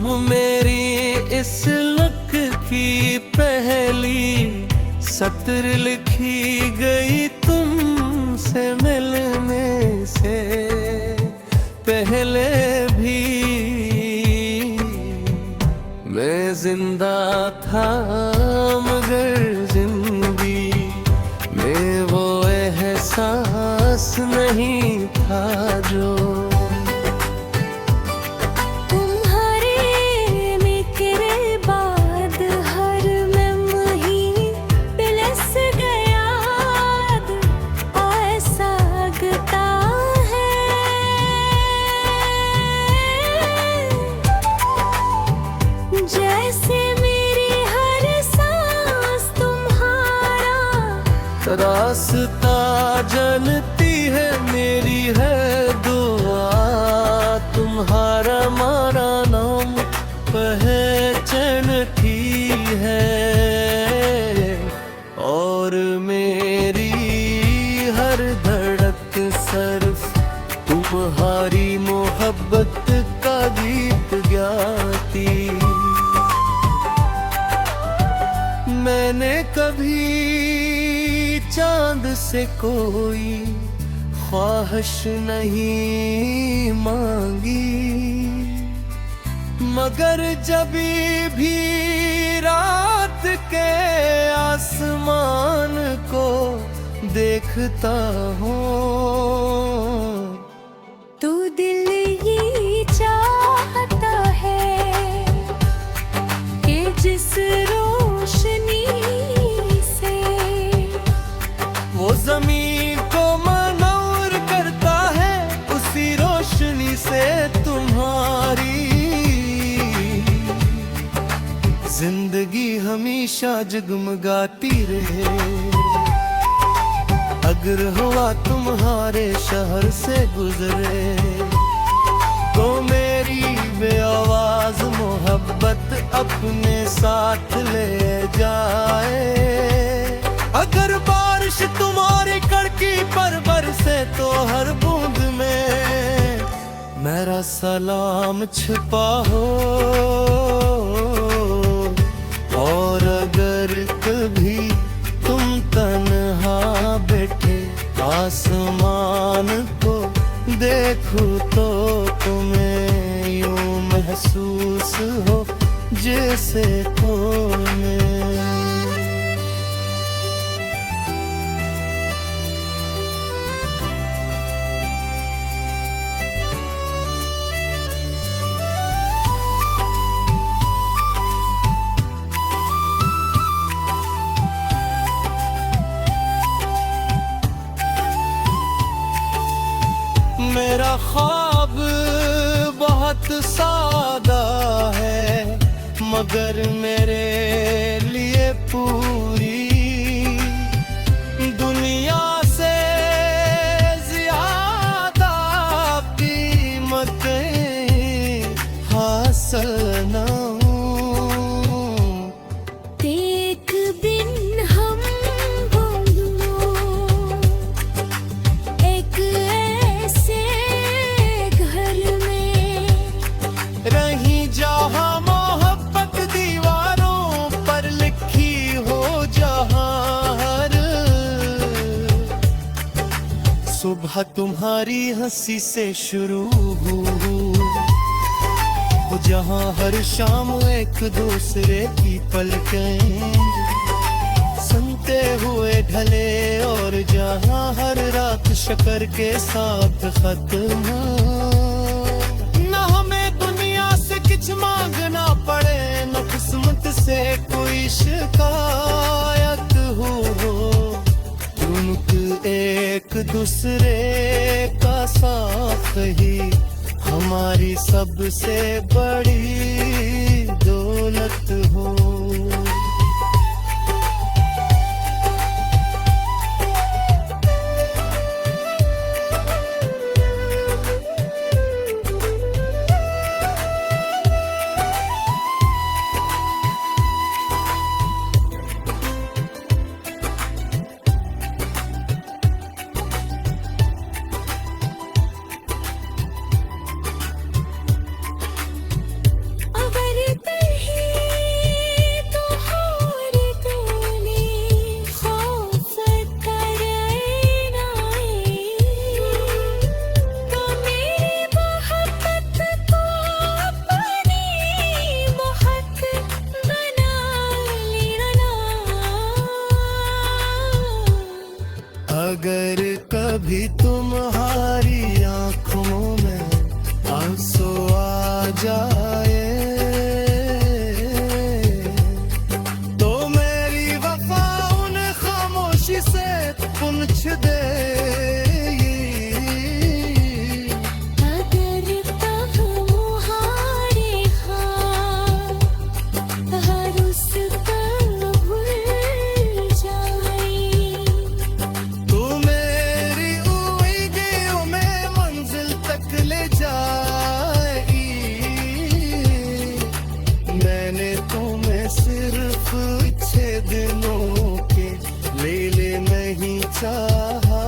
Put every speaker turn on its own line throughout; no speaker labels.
मेरी इस लक की पहली सत्र लिखी गई तुमसे मिलने से पहले भी। मैं जिंदा था मगर जिंदगी में वो एहसास नहीं था जो रास्ता जानती है मेरी है दुआ। तुम्हारा मारा नाम पहचानती है और मेरी हर धड़क सिर्फ तुम्हारी मोहब्बत का गीत गाती। मैंने कभी चांद से कोई ख्वाहिश नहीं मांगी, मगर जब भी रात के आसमान को देखता हूँ
तो दिल ये चाहता है कि जिस रोशनी से
वो जमीन को मनौर करता है, उसी रोशनी से तुम्हारी जिंदगी हमेशा जगमगाती रहे। अगर हवा तुम्हारे शहर से गुजरे तो मेरी बेआवाज मोहब्बत अपने साथ ले जाए। अगर बारिश तुम्हारी कड़की पर बरसे तो हर बूंद में मेरा सलाम छिपा हो। और अगर कभी तुम तन्हा बैठे आसमान को देखो तो तुम्हें यूं महसूस हो जैसे तुम्हें मेरा ख्वाब बहुत सादा है मगर मेरे लिए पूरी दुनिया से ज्यादा कीमतें हासिल ना सुबह तुम्हारी हंसी से शुरू हो जहां हर शाम एक दूसरे की पलकें सुनते हुए ढले और जहां हर रात शक्कर के साथ खत्म न हमें दुनिया से कुछ मांगना पड़े न किस्मत से कोई शिकायत हो। एक दूसरे का साथ ही हमारी सबसे बड़ी दौलत हो। चाहा,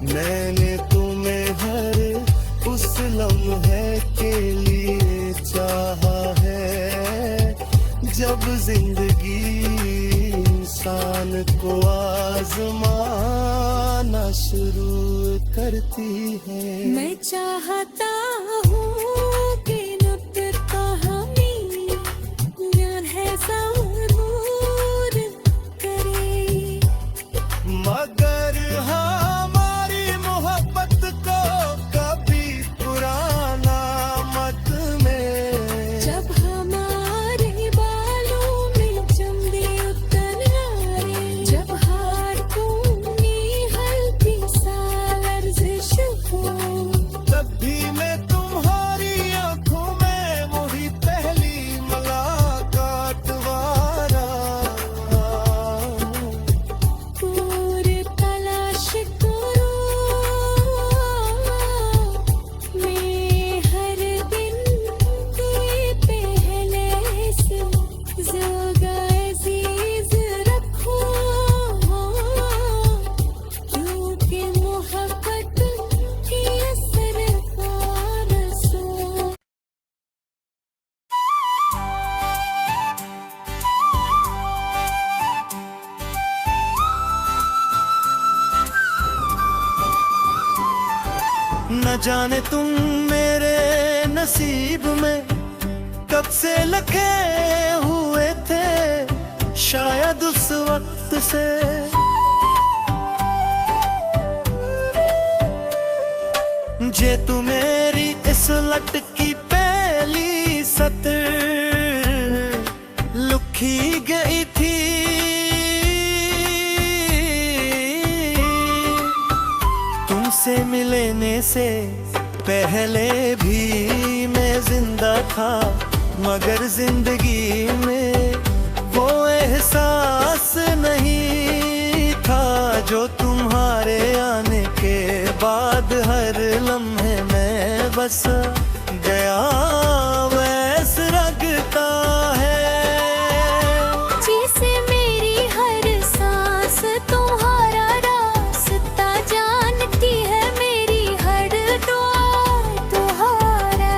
मैंने तुम्हें हर उस लम्हे के लिए चाहा है जब जिंदगी इंसान को आजमाना शुरू करती है।
मैं चाहता हूँ कि नुक्ता हमें ज्ञान है ज़रूर करे,
मगर हमारी मोहब्बत को कभी पुराना मत में।
जब हमारे बालों में चमड़े उतर आए, जब हार तूने हल्की सा लर्ज़िश को,
तब भी मैं तुम्हारी आंखों में वही पहली मुलाकात वारा
पूरे तलाश करो। मैं हर दिन ये पहले से ज़्यादा अज़ीज़ रखूं, क्योंकि मोहब्बत की असर का रसूल।
न जाने तुम मेरे नसीब में कब से लखे हुए थे, शायद उस वक्त से जे तू मेरी इस लटकी पहली सतर लुखी गई थी। तुमसे मिलने से पहले भी मैं जिंदा था, मगर जिंदगी में वो एहसास नहीं था जो तुम्हारे आने के बाद हर लम्हे में बस गया वैस लगता है।
जैसे मेरी हर सांस तुम्हारा रास्ता जानती है, मेरी हर दुआ तुम्हारा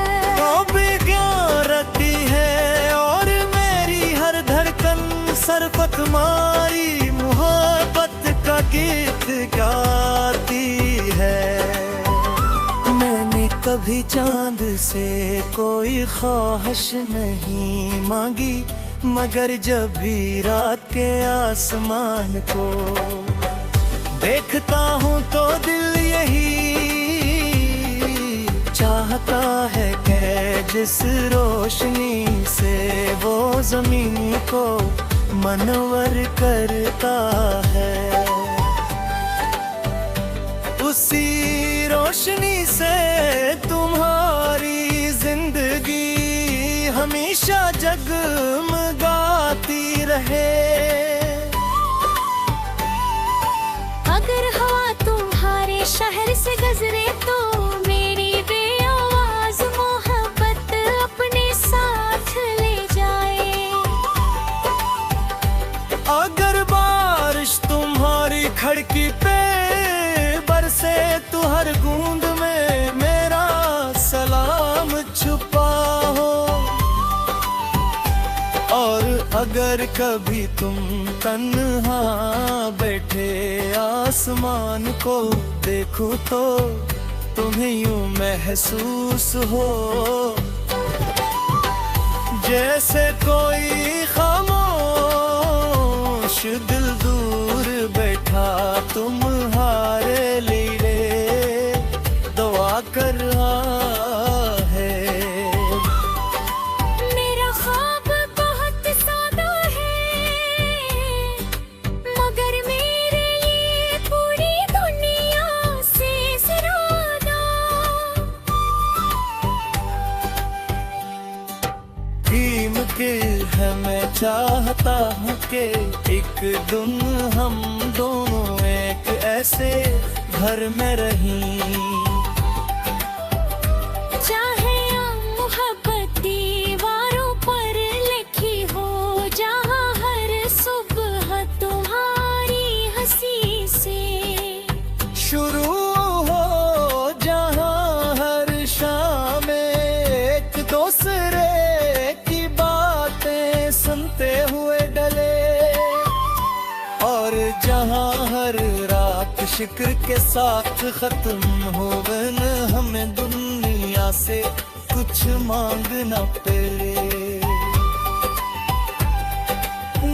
भी क्यों रखती है, और मेरी हर धड़कन सरपत मारी मोहब्बत का गीत गाती है। मैंने कभी चांद से कोई ख्वाहिश नहीं मांगी, मगर जब भी रात के आसमान को देखता हूँ तो दिल यही चाहता है कि जिस रोशनी से वो जमीन को मनवर करता है, उसी रोशनी से तुम्हारी जिंदगी हमेशा जगमगाती रहे।
अगर हवा तुम्हारे शहर से गुजरे तो मेरी बेआवाज मोहब्बत अपने साथ ले जाए।
अगर बारिश तुम्हारी खिड़की पे बरसे तो हर बूंद में मेरा सलाम छुपा हो, और अगर कभी तुम तन्हा बैठे आसमान को देखो तो तुम्हें यूं महसूस हो जैसे कोई खामोश दिल दूर बैठा तुम्हारे लिए दुआ कर रहा है।
मेरा ख्वाब बहुत सादा है, मगर मेरे लिए पूरी दुनिया से ज़्यादा।
कीमती है मैं चाहता हूँ कि एक दिन हम दोनों एक ऐसे घर में रहें,
चाहे मोहब्बत दीवारों पर लिखी हो, जहाँ हर सुबह तुम्हारा
इश्क के साथ खत्म हो गन हमें दुनिया से कुछ मांगना पड़े,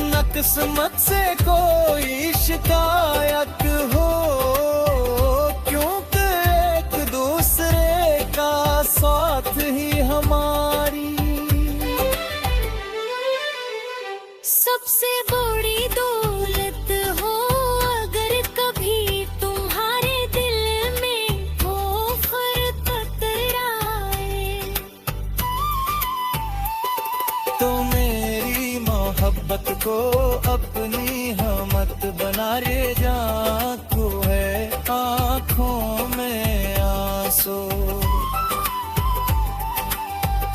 न किस्मत से कोई शिकायत हो, क्योंकि एक दूसरे का साथ ही हमारी
सबसे बड़ी दौलत हो। अगर कभी तुम्हारे दिल में खौफ टकराए,
तो मेरी मोहब्बत को अपनी हमत बना रे जा, को है आँखों में आंसू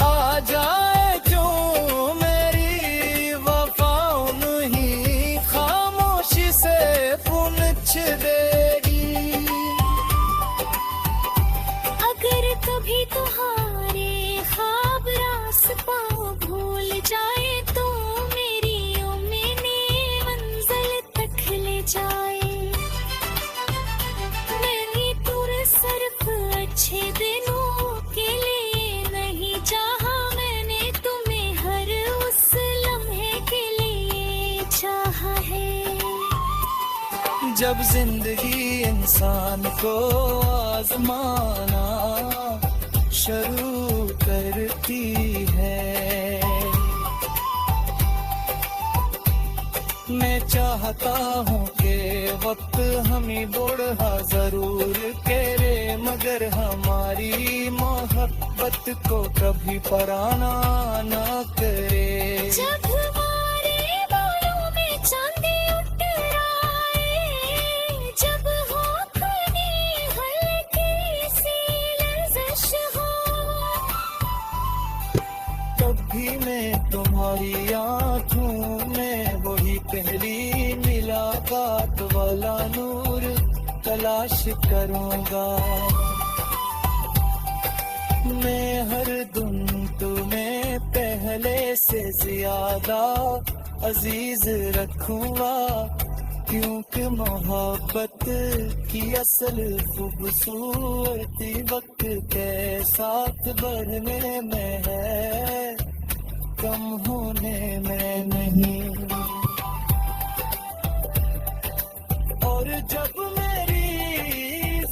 आ जाए जो मेरी वफा नहीं खामोशी से पूछ देगी।
अगर कभी तुम्हारे ख्वाब रास्ता भूल जाए, तो मेरी मैंने मंजिल तक ले जाए। मैंने तुर सिर्फ अच्छे दिनों के लिए नहीं चाहा, मैंने तुम्हें हर उस लम्हे के लिए चाहा है।
जब जिंदगी इंसान को आजमाना शुरू करती है, मैं चाहता हूँ कि वक्त हमें बुढ़ा जरूर करे, मगर हमारी मोहब्बत को कभी पराना ना करे।
जब हमारे बालों में चांदी उतराए, जब होठों में हल्की सी लर्जिश हो,
तब भी मैं तुम्हारी आँखों में वही पहली मुलाकात वाला नूर तलाश करूँगा। मैं हर दिन तुम्हें पहले से ज्यादा अजीज रखूँगा, क्योंकि मोहब्बत की असल खूबसूरती वक्त के साथ बढ़ने में है, कम होने में नहीं। और जब मेरी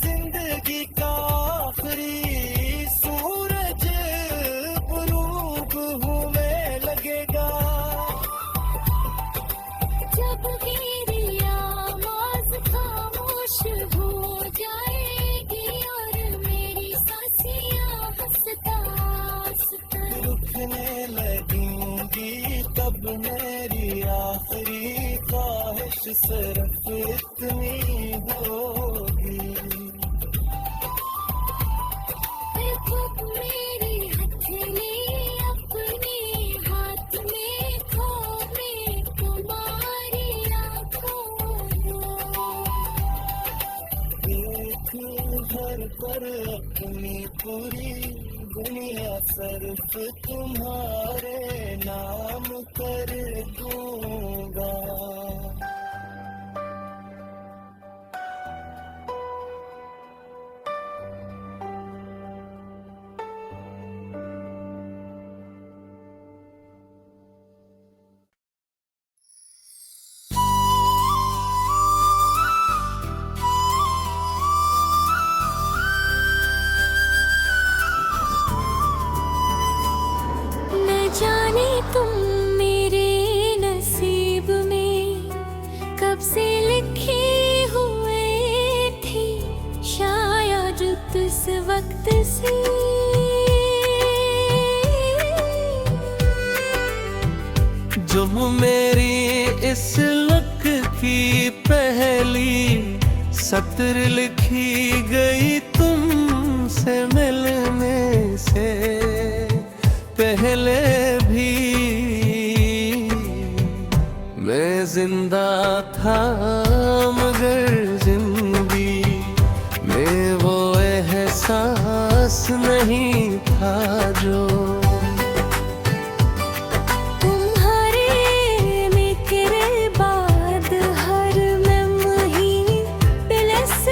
जिंदगी का आखिरी सूरज गुरूब होने लगेगा,
जब मेरी आवाज़ खामोश हो जाएगी और मेरी सांसें हंसता हंसता
रुकने लगूंगी, तब मेरी आखिरी ख्वाहिश सिर्फ इतनी होगी।
खुद मेरी हथेली अपने हाथ में थामे, तुम्हारी आँखों को
एक घर पर अपनी पूरी दुनिया सिर्फ तुम्हारे नाम कर दूंगा।
जाने तुम मेरे नसीब में कब से लिखी हुए थी, शायद उस वक्त से
तुम मेरी इस लक की पहली सत्र लिखी गई तुमसे मिलने से पहले भी। मैं जिंदा था मगर जिंदगी में वो एहसास नहीं था जो
तुम्हारे मेरे बाद हर लम्हे दिल से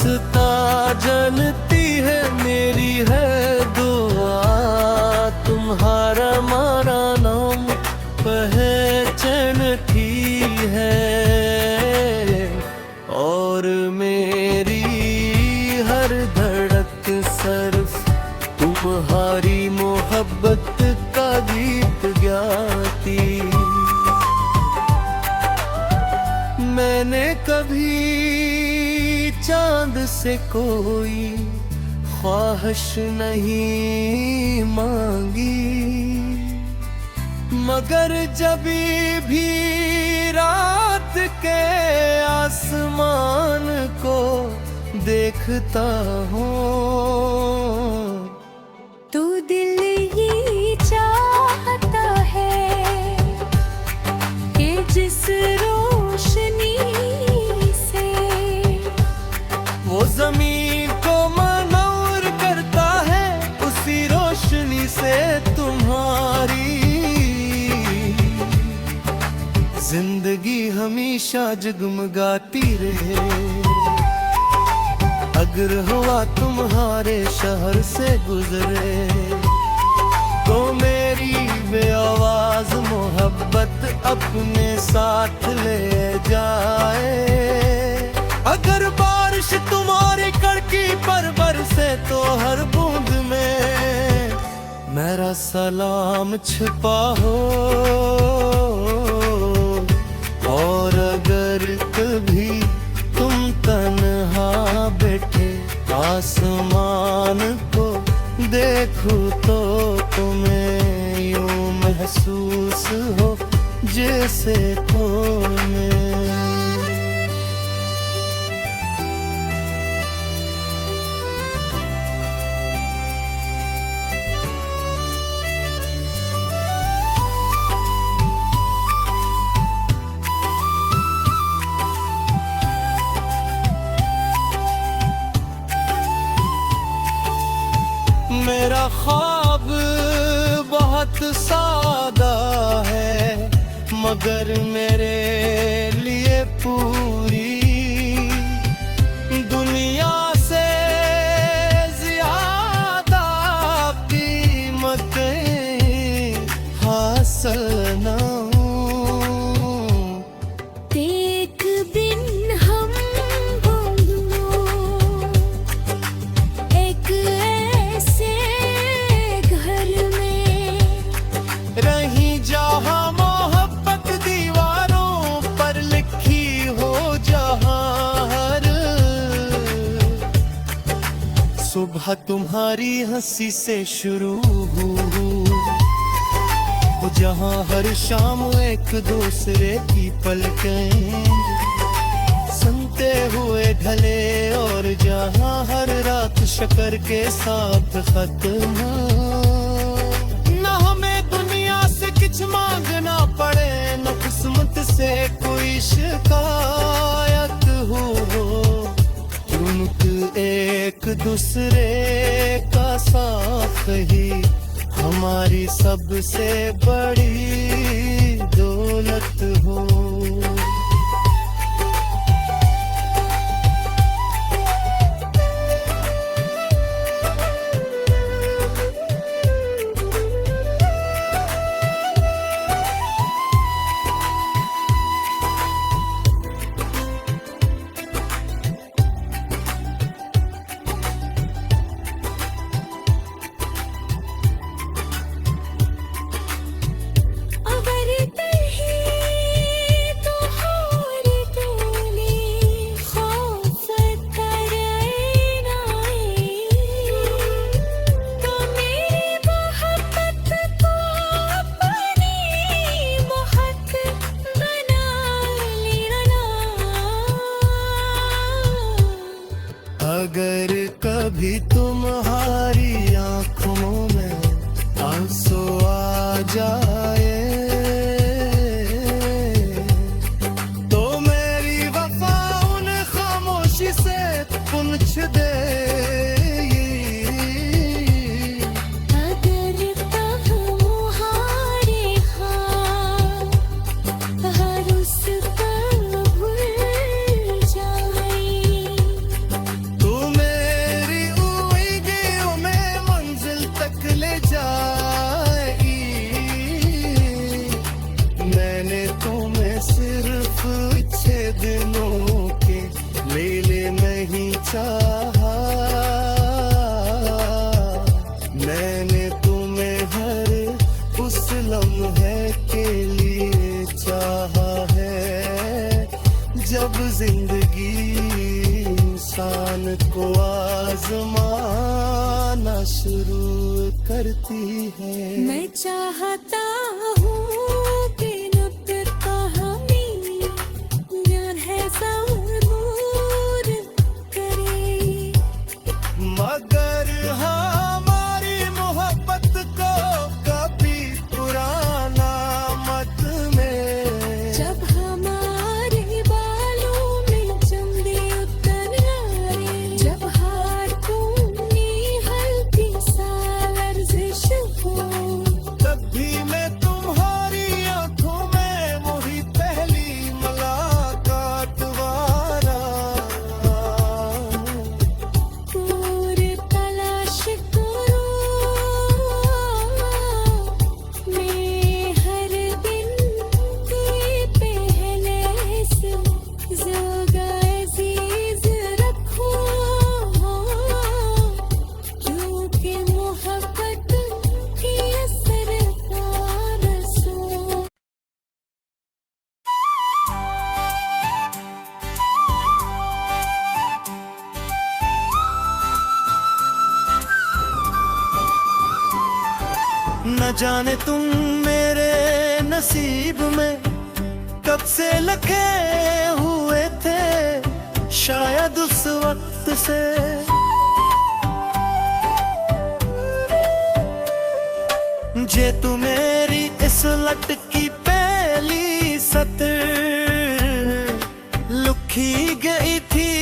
रास्ता जानती है मेरी है दुआ, तुम्हारा मारा नाम पहचानती है, और मेरी हर धड़क सिर्फ तुम्हारी मोहब्बत का गीत गाती। मैंने कभी चांद से कोई ख्वाहिश नहीं मांगी, मगर जब भी रात के आसमान को देखता हूँ,
तू दिल ये चाहता है कि जिस रोशनी से
वो जमीन को मनौर करता है, उसी रोशनी से तुम्हारी जिंदगी हमेशा जगमगाती रहे। अगर हुआ तुम्हारे शहर से गुजरे तो मेरी बेआवाज मोहब्बत अपने साथ ले जाए। अगर बारिश तुम्हारी कड़की पर बरसे तो हर बूंद में मेरा सलाम छिपा हो, और अगर कभी तुम तन्हा बैठे आसमान को देखो तो तुम्हें यूं महसूस हो जैसे खो मैं। मेरा ख्वाब बहुत सादा है, मगर मेरे लिए पूरी दुनिया से ज्यादा कीमतें हासिल न हूँ।
एक दिन हम दोनों एक ऐसे घर में
रही जहाँ मोहब्बत दीवारों पर लिखी हो, जहाँ हर सुबह तुम्हारी हंसी से शुरू हो, जहाँ हर शाम एक दूसरे की पलकें सुनते हुए ढले, और जहाँ हर रात शक्कर के साथ खत्म हो। न हमें दुनिया से कुछ मांगना पड़े, न किस्मत से कोई शिकायत हो, क्योंकि एक दूसरे का साथ ही हमारी सबसे बड़ी दौलत हो। अगर कभी तुम्हारी आंखों में आंसू आ जाए तो मेरी वफा उन खामोशी से पूछ दे। मैंने तुम्हें हर उस लम्हे के लिए चाहा है जब जिंदगी इंसान को आजमाना शुरू करती है।
मैं चाहता हूँ कि नब्द कहानी ज्ञान है ज़रूर करे,
मगर हमारी मोहब्बत को कभी पुराना मत में
जब हमारे बालों में चमड़े उतर आए, जब हाथों में हल्की सा लर्जिश हो,
तब भी मैं तुम्हारी आंखों में मोही पहली मुलाकात वारा
पूरे तलाश करो मैं हर दिन के पहले से ज़्यादा अज़ीज़ रखूं, क्योंकि मोहब्बत की असर का रसूल।
न जाने तुम मेरे नसीब में कब से लखे हुए थे, शायद उस वक्त से जे तू मेरी इस लटकी पहली सतर लुखी गई थी।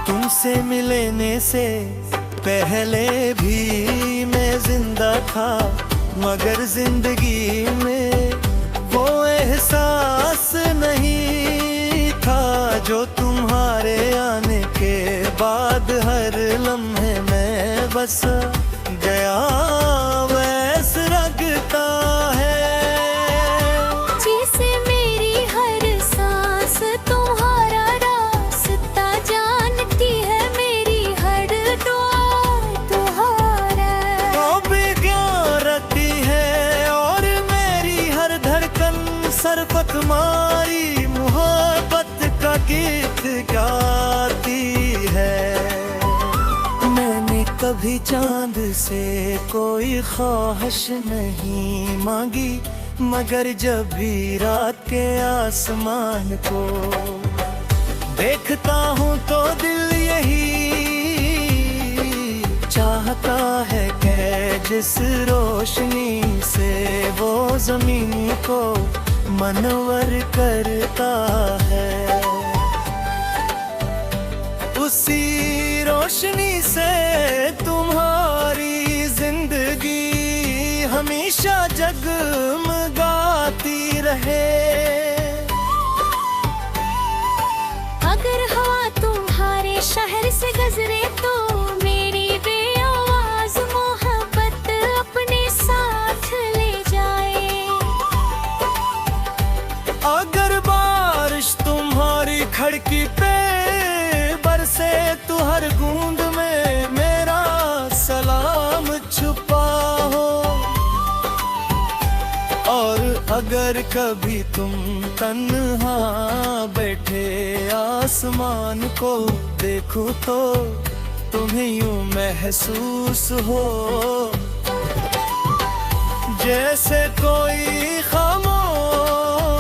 तुमसे मिलने से पहले भी मैं जिंदा था, मगर जिंदगी में वो एहसास नहीं था जो तुम्हारे आने के बाद हर लम्हे में बस गया वैस लगता है।
जैसे मेरी हर सांस तुम्हारा रास्ता जानती है, मेरी हर दुआ तुम्हारा
तो भी क्यों रखती है और मेरी हर धड़कन सरपत मारी मोहब्बत का गीत गाती है। मैंने कभी चांद से कोई ख्वाहिश नहीं मांगी, मगर जब भी रात के आसमान को देखता हूँ तो दिल यही चाहता है कि जिस रोशनी से वो जमीन को मनवर करता है, उसी रोशनी से तुम्हारी जिंदगी हमेशा जगमगाती रहे।
अगर हवा तुम्हारे शहर से गुजरे तो मेरी बेआवाज मोहब्बत अपने साथ ले जाए।
अगर बारिश तुम्हारी खिड़की पे बरसे तो हर बूंद में मेरा सलाम छुपा हो, और अगर कभी तुम तन्हा बैठे आसमान को देखो तो तुम्हें यूं महसूस हो जैसे कोई खामोश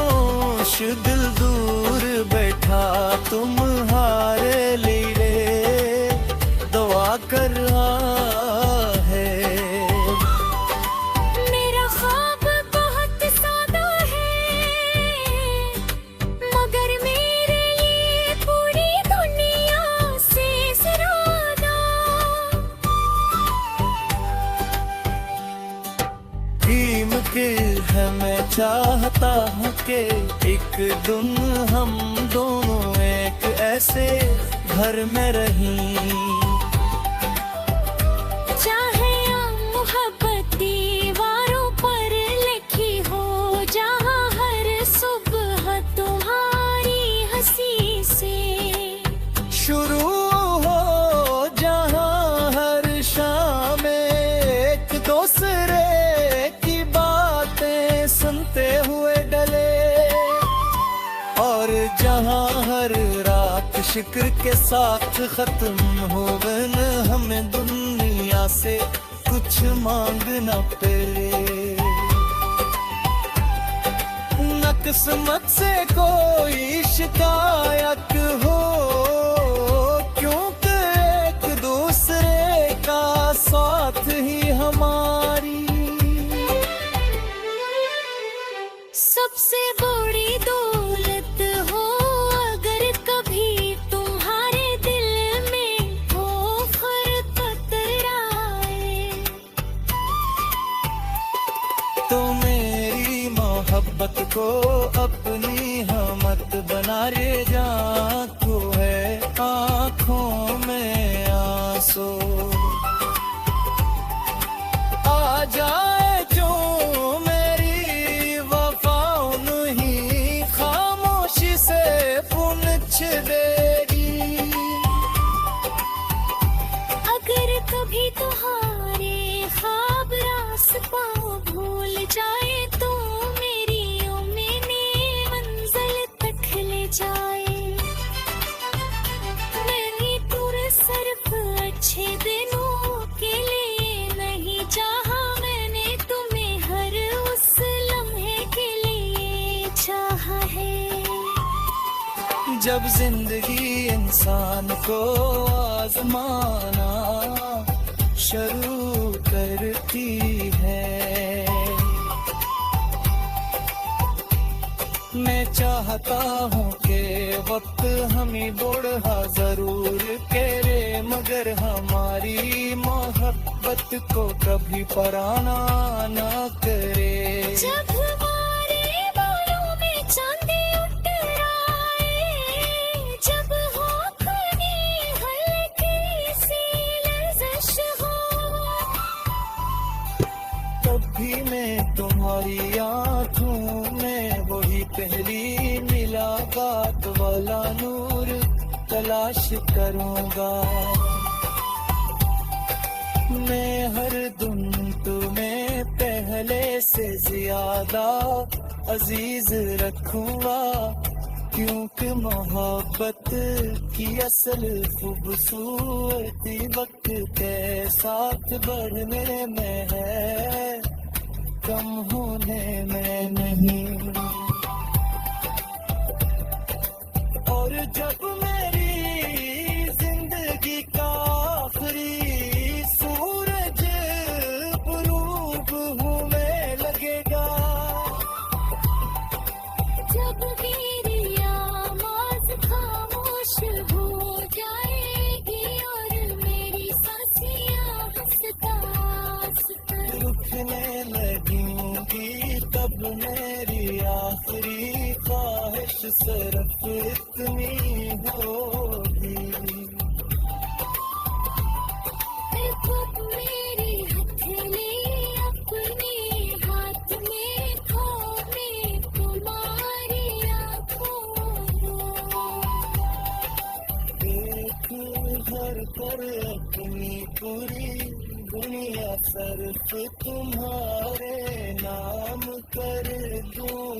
दिल दूर बैठा तुम्हारे लिए दुआ कर रहा है।
मेरा ख्वाब बहुत सादा है, मगर मेरे लिए पूरी दुनिया से ज़्यादा।
मुमकिन है मैं चाहता हूँ कि एक दिन हम दोनों एक ऐसे घर में रहें,
चाहे मोहब्बत दीवारों पर लिखी हो, जहाँ हर सुबह तुम्हारी हंसी से
शुरू हो शिक्र के साथ खत्म हो गए न हमें दुनिया से कुछ मांगना पड़े, न किस्मत से कोई शिकायत हो, क्योंकि एक दूसरे का साथ ही हमारी
सबसे बड़ी दौलत हो। अगर कभी तुम्हारे दिल में हो खरकत आए,
तो मेरी मोहब्बत को अपनी हमत बना रे, जा को है आँखों में आंसू आ जाए जो मेरी वफा नहीं खामोशी से पूछ देगी।
अगर कभी तुम्हारे ख्वाब रास्ता भूल जाए, तो मेरी उम्मीदें मंजिल तक ले जाए। नहीं दूर सिर्फ अच्छे दिनों के लिए नहीं चाहा मैंने तुम्हें, हर उस लम्हे के लिए चाहा है।
जब जिंदगी इंसान को आजमाना शुरू करती है, मैं चाहता हूँ कि वक्त हमें बुढ़ा जरूर करे, मगर हमारी मोहब्बत को कभी पराना ना करे।
जब हमारे बालों में चांदी उतर आए, जब होठों हल्की सी लर्जिश हो,
तब भी मैं तुम्हारी आँखों में वही पहली मुलाकात वाला नूर तलाश करूँगा। मैं हर दिन तुम्हें पहले से ज्यादा अजीज रखूँगा, क्योंकि मोहब्बत की असल खूबसूरती वक्त के साथ बढ़ने में है, कम होने में नहीं। और जब मेरी जिंदगी का आखिरी सूरज गुरूब होने लगेगा,
जब मेरी आवाज़ खामोश हो जाएगी और मेरी सांसें हंसता हंसता
रुकने लगूंगी, तब मेरी आखिरी ख्वाहिश सिर्फ इतनी होगी।
खुद मेरी हथेली अपने हाथ में थामे तुम्हारी आँखों को,
एक घर पर अपनी पूरी दुनिया सिर्फ तुम्हारे नाम कर दूं।